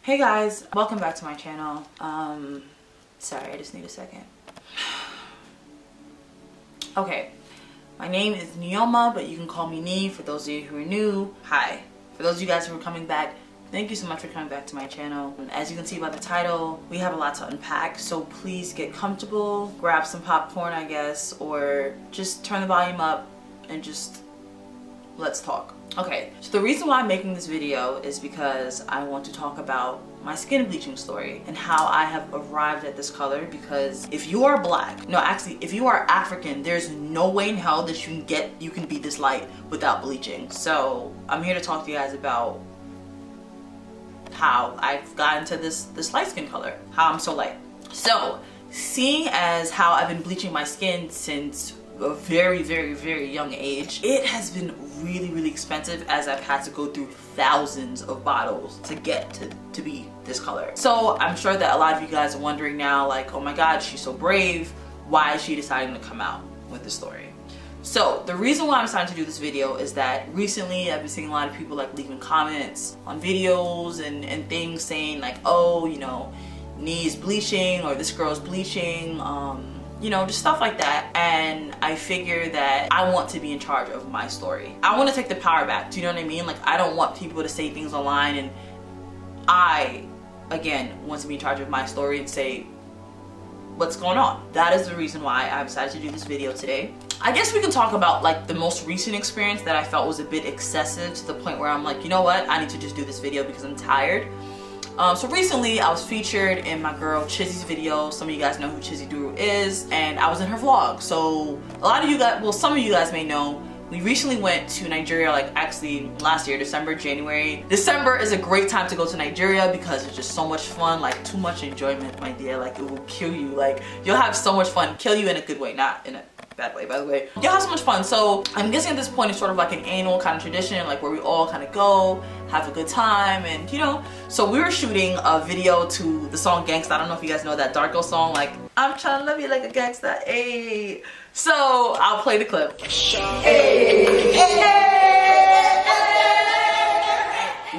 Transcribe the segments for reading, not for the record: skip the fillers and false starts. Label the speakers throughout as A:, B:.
A: Hey guys, welcome back to my channel. Sorry, I just need a second. Okay, my name is Nneoma, but you can call me Nee for those of you who are new. Hi. For those of you guys who are coming back, thank you so much for coming back to my channel. As you can see by the title, we have a lot to unpack, so please get comfortable, grab some popcorn I guess, or just turn the volume up and just let's talk. Okay, so the reason why I'm making this video is because I want to talk about my skin bleaching story and how I have arrived at this color, because if you are black, no actually if you are African, there's no way in hell that you can be this light without bleaching. So I'm here to talk to you guys about how I've gotten to this light skin color, how I'm so light. So seeing as how I've been bleaching my skin since a very young age, it has been really expensive, as I've had to go through thousands of bottles to get to be this color. So I'm sure that a lot of you guys are wondering now, like, oh my god, she's so brave, why is she deciding to come out with this story? So the reason why I'm deciding to do this video is that recently I've been seeing a lot of people like leaving comments on videos and things saying like, oh, you know, Nee's bleaching, or this girl's bleaching, you know, just stuff like that. And I figure that I want to be in charge of my story. I want to take the power back. Do you know what I mean? Like, I don't want people to say things online, and I, again, want to be in charge of my story and say what's going on. That is the reason why I decided to do this video today. I guess we can talk about like the most recent experience that I felt was a bit excessive, to the point where I'm like, you know what? I need to just do this video because I'm tired. So recently I was featured in my girl Chizzy's video. Some of you guys know who Chizzy Duru is, and I was in her vlog. So a lot of you guys, well, some of you guys may know, we recently went to Nigeria, like actually last year, December, January. December is a great time to go to Nigeria because it's just so much fun, like too much enjoyment, my dear. Like, it will kill you. Like, you'll have so much fun. Kill you in a good way, not in a bad way, by the way. You'll have so much fun. So I'm guessing at this point it's sort of like an annual kind of tradition, like where we all kind of go, have a good time, and you know. So we were shooting a video to the song Gangsta. I don't know if you guys know that Dark Girl song, like, I'm trying to love you like a gangsta, ayy. So I'll play the clip.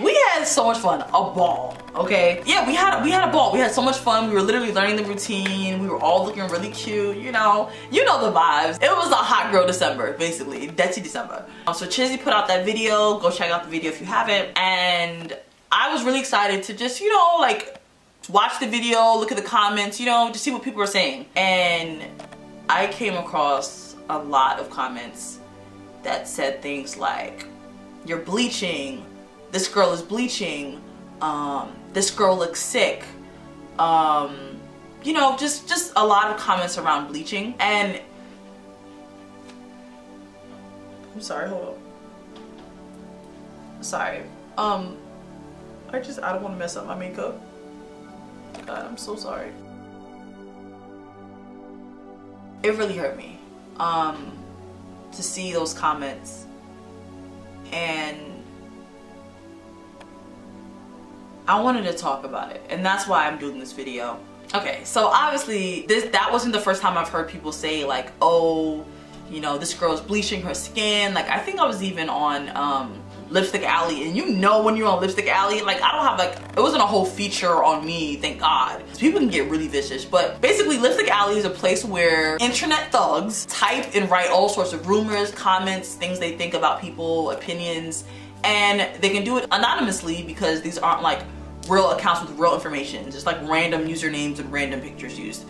A: We had so much fun, a ball, okay? Yeah, we had a ball. We had so much fun. We were literally learning the routine. We were all looking really cute, you know the vibes. It was a hot girl December, basically, Detsy December. So Chizzy put out that video. Go check out the video if you haven't. And I was really excited to just, you know, like, watch the video, look at the comments, you know, just see what people were saying. And I came across a lot of comments that said things like, you're bleaching, this girl is bleaching, this girl looks sick, you know, just a lot of comments around bleaching. And I'm sorry, hold on. Sorry. I don't want to mess up my makeup. God, I'm so sorry. It really hurt me to see those comments, and I wanted to talk about it, and that's why I'm doing this video. Okay, so obviously that wasn't the first time I've heard people say like, oh, you know, this girl's bleaching her skin. Like, I think I was even on Lipstick Alley, and you know when you're on Lipstick Alley, like, I don't have, like, it wasn't a whole feature on me, thank God. People can get really vicious, but basically Lipstick Alley is a place where internet thugs type and write all sorts of rumors, comments, things they think about people, opinions, and they can do it anonymously because these aren't like real accounts with real information, just like random usernames and random pictures used.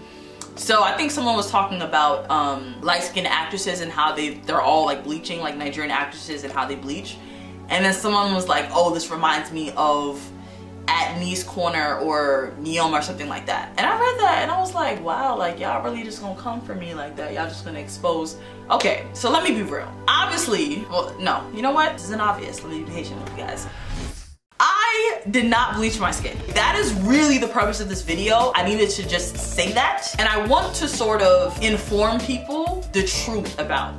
A: So I think someone was talking about light-skinned actresses and how they're all like bleaching, like Nigerian actresses and how they bleach. And then someone was like, oh, this reminds me of At Nee's Corner or Nneoma or something like that. And I read that and I was like, wow, like, y'all really just gonna come for me like that? Y'all just gonna expose? Okay, so let me be real. Obviously, well, no, you know what? This isn't obvious. Let me be patient with you guys. I did not bleach my skin. That is really the purpose of this video. I needed to just say that. And I want to sort of inform people the truth about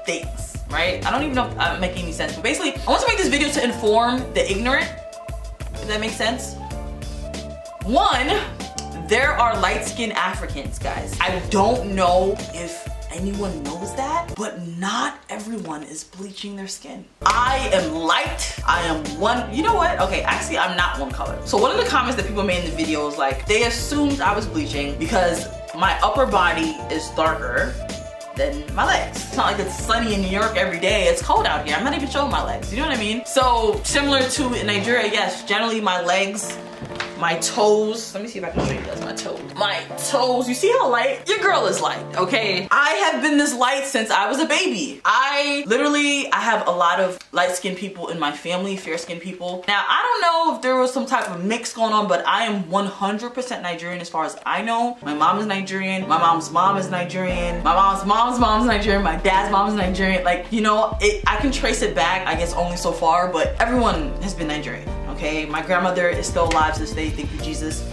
A: things, right? I don't even know if I'm making any sense, but basically, I want to make this video to inform the ignorant, if that makes sense. One, there are light-skinned Africans, guys. I don't know if anyone knows that, but not everyone is bleaching their skin. I am light. I am one, you know what? Okay, actually I'm not one color. So one of the comments that people made in the video was like, they assumed I was bleaching because my upper body is darker than my legs. It's not like it's sunny in New York every day. It's cold out here. I'm not even showing my legs. You know what I mean? So similar to in Nigeria, yes, generally my legs, my toes, let me see if I can show you guys my toes. My toes, you see how light? Your girl is light, okay? I have been this light since I was a baby. I have a lot of light-skinned people in my family, fair-skinned people. Now, I don't know if there was some type of mix going on, but I am 100% Nigerian as far as I know. My mom is Nigerian. My mom's mom is Nigerian. My mom's mom's Nigerian. My dad's mom is Nigerian. Like, you know, I can trace it back, I guess, only so far, but everyone has been Nigerian. Okay, my grandmother is still alive to this day, thank you Jesus.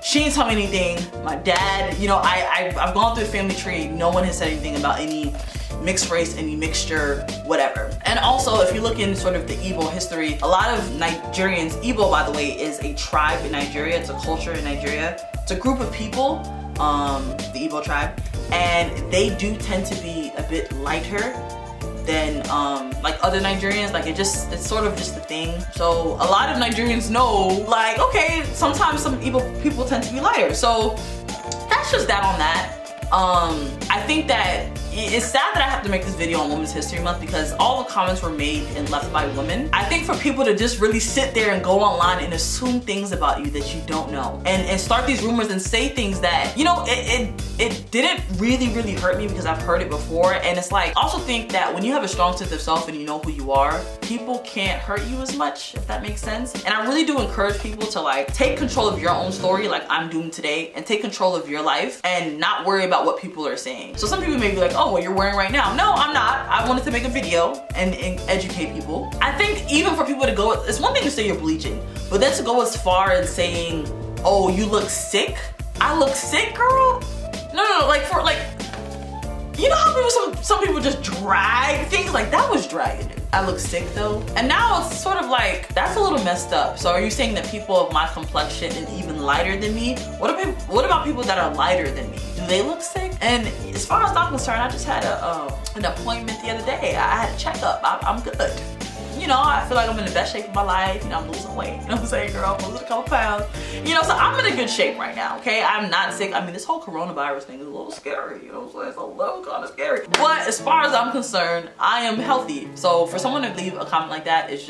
A: She didn't tell me anything. My dad, you know, I've gone through the family tree. No one has said anything about any mixed race, any mixture, whatever. And also, if you look in sort of the Igbo history, a lot of Nigerians, Igbo by the way, is a tribe in Nigeria. It's a culture in Nigeria. It's a group of people, the Igbo tribe, and they do tend to be a bit lighter than like other Nigerians. Like it's sort of just a thing. So a lot of Nigerians know, like, okay, sometimes some Igbo people tend to be lighter. So that's just that on that. I think that it's sad that I have to make this video on Women's History Month because all the comments were made and left by women. I think for people to just really sit there and go online and assume things about you that you don't know and start these rumors and say things that, you know, it didn't really hurt me because I've heard it before. And it's like, I also think that when you have a strong sense of self and you know who you are, people can't hurt you as much, if that makes sense. And I really do encourage people to like take control of your own story like I'm doing today and take control of your life and not worry about what people are saying. So some people may be like, oh, what you're wearing right now. No, I'm not. I wanted to make a video and educate people. I think even for people to go, it's one thing to say you're bleaching, but then to go as far as saying, oh, you look sick? I look sick, girl? No, like for like, you know how people, some people just drag things? Like that was dragging it. I look sick though. And now it's sort of like, that's a little messed up. So are you saying that people of my complexion and even lighter than me, what about people that are lighter than me? Do they look sick? And as far as I'm concerned, I just had an appointment the other day. I had a checkup. I'm good. You know, I feel like I'm in the best shape of my life. You know, I'm losing weight. You know what I'm saying, girl? I'm losing a couple pounds. You know, so I'm in a good shape right now, okay? I'm not sick. I mean, this whole coronavirus thing is a little scary. You know what I'm saying? It's a little kind of scary. But as far as I'm concerned, I am healthy. So for someone to leave a comment like that, it's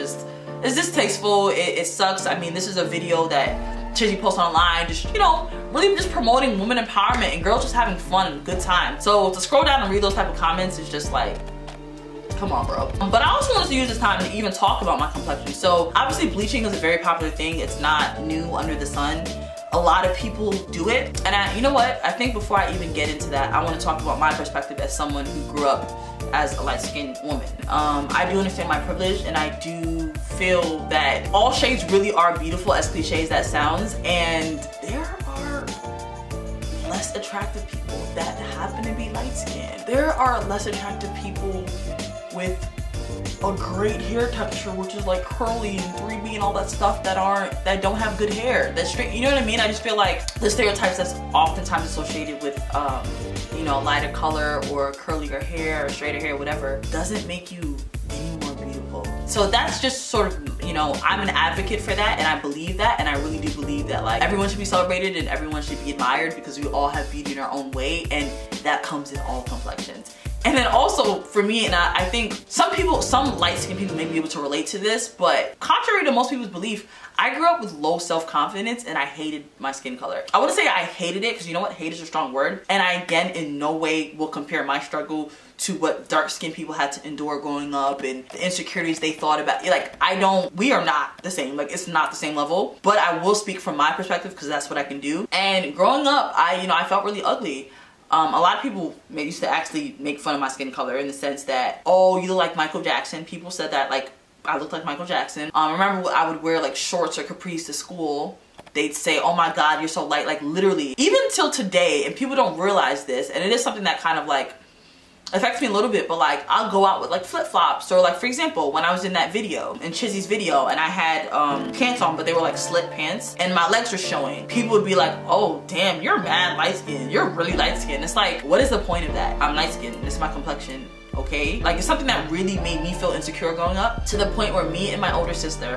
A: distasteful. It sucks. I mean, this is a video that Chizzy posts online, just, you know, really just promoting women empowerment and girls just having fun and a good time. So to scroll down and read those type of comments is just like, come on, bro. But I also wanted to use this time to even talk about my complexion. So obviously bleaching is a very popular thing. It's not new under the sun. A lot of people do it. And you know what? I think before I even get into that, I want to talk about my perspective as someone who grew up as a light-skinned woman. I do understand my privilege, and I do feel that all shades really are beautiful, as cliche as that sounds, and there are less attractive people that happen to be light-skinned. There are less attractive people with a great hair texture, which is like curly and 3B and all that stuff that don't have good hair. That's straight, you know what I mean? I just feel like the stereotypes that's oftentimes associated with you know, lighter color or curlier hair or straighter hair, whatever, doesn't make you any more beautiful. So that's just sort of, you know, I'm an advocate for that, and I believe that, and I really do believe that like everyone should be celebrated and everyone should be admired because we all have beauty in our own way, and that comes in all complexions. And then also for me, and I think some light-skinned people may be able to relate to this, but contrary to most people's belief, I grew up with low self-confidence and I hated my skin color. I wouldn't say I hated it, because you know what, hate is a strong word. And I, again, in no way will compare my struggle to what dark-skinned people had to endure growing up and the insecurities they thought about. Like, we are not the same. Like, it's not the same level. But I will speak from my perspective because that's what I can do. And growing up, I felt really ugly. A lot of people used to actually make fun of my skin color in the sense that, oh, you look like Michael Jackson. People said that, like, I looked like Michael Jackson. I remember I would wear like shorts or capris to school. They'd say, oh my God, you're so light. Like literally, even till today, and people don't realize this, and it is something that kind of like affects me a little bit, but like I'll go out with like flip-flops, or like for example when I was in that video, in Chizzy's video, and I had pants on but they were like slit pants and my legs were showing, people would be like, oh damn, you're mad light skinned, you're really light skinned. It's like, what is the point of that? I'm light skinned, this is my complexion. Okay, like it's something that really made me feel insecure growing up, to the point where me and my older sister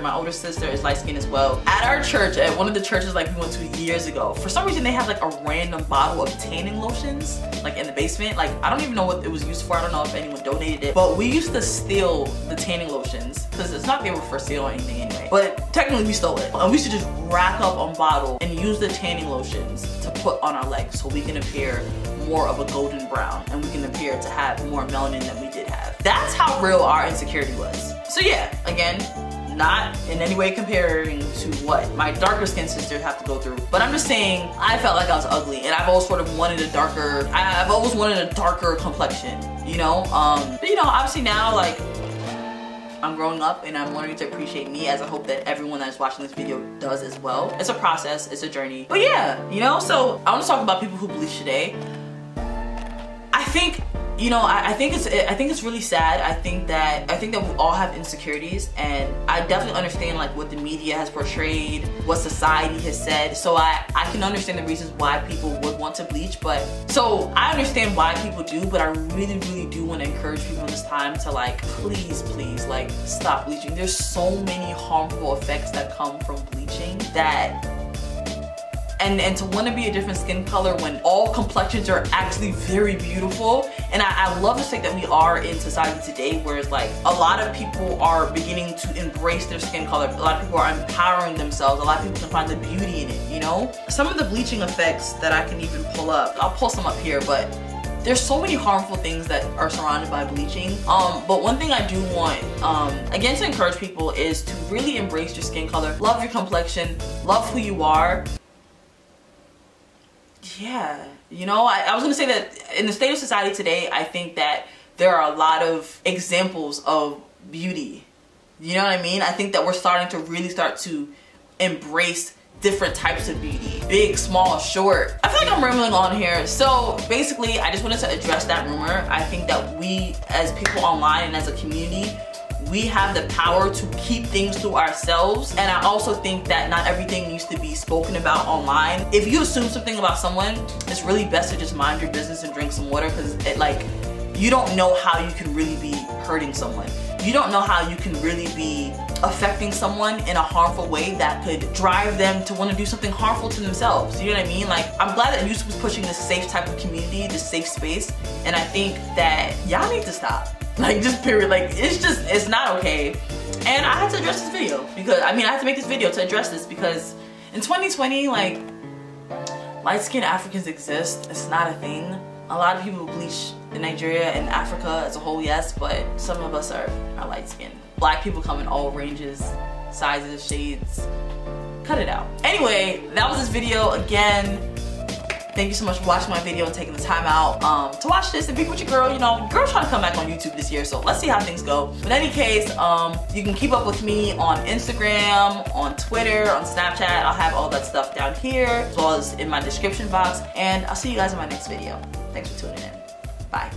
A: is light skinned as well, at our church, at one of the churches like we went to years ago, for some reason they have like a random bottle of tanning lotions like in the basement. Like I don't even know what it was used for, I don't know if anyone donated it, but we used to steal the tanning lotions because it's not they were for sale or anything anyway, but technically we stole it, and we used to just rack up on bottle and use the tanning lotions to put on our legs so we can appear more of a golden brown and we can appear to have more melanin than we did have. That's how real our insecurity was. So yeah, again, not in any way comparing to what my darker skinned sisters have to go through, but I'm just saying I felt like I was ugly, and I've always sort of wanted I've always wanted a darker complexion, you know? But you know, obviously now like I'm growing up and I'm learning to appreciate me, as I hope that everyone that's watching this video does as well. It's a process, it's a journey. But yeah, you know, so I want to talk about people who bleach today. I think, you know, I think it's really sad. I think that we all have insecurities, and I definitely understand like what the media has portrayed, what society has said. So I can understand the reasons why people would want to bleach, but so I understand why people do, but I really do want to encourage people this time to like, please like stop bleaching. There's so many harmful effects that come from bleaching that and to want to be a different skin color when all complexions are actually very beautiful. And I love the fact that we are in society today where it's like a lot of people are beginning to embrace their skin color. A lot of people are empowering themselves. A lot of people can find the beauty in it, you know? Some of the bleaching effects that I can even pull up, I'll pull some up here, but there's so many harmful things that are surrounded by bleaching. But one thing I do want, again, to encourage people is to really embrace your skin color, love your complexion, love who you are. Yeah, you know, I was gonna say that in the state of society today, I think that there are a lot of examples of beauty. You know what I mean? I think that we're starting to really start to embrace different types of beauty. Big, small, short. I feel like I'm rambling on here. So basically, I just wanted to address that rumor. I think that we, as people online and as a community, we have the power to keep things to ourselves, and I also think that not everything needs to be spoken about online. If you assume something about someone, it's really best to just mind your business and drink some water, because it like, you don't know how you can really be hurting someone. You don't know how you can really be affecting someone in a harmful way that could drive them to want to do something harmful to themselves. You know what I mean? Like, I'm glad that YouTube was pushing this safe type of community, this safe space, and I think that y'all need to stop. Like, just period. Like, it's not okay. And I had to address this video because, I had to make this video to address this because in 2020, like, light-skinned Africans exist. It's not a thing. A lot of people bleach in Nigeria and Africa as a whole, yes, but some of us are light-skinned. Black people come in all ranges, sizes, shades. Cut it out. Anyway, that was this video. Again, thank you so much for watching my video and taking the time out to watch this and be with your girl. You know, girl's trying to come back on YouTube this year, so let's see how things go. But in any case, you can keep up with me on Instagram, on Twitter, on Snapchat. I'll have all that stuff down here, as well as in my description box. And I'll see you guys in my next video. Thanks for tuning in. Bye.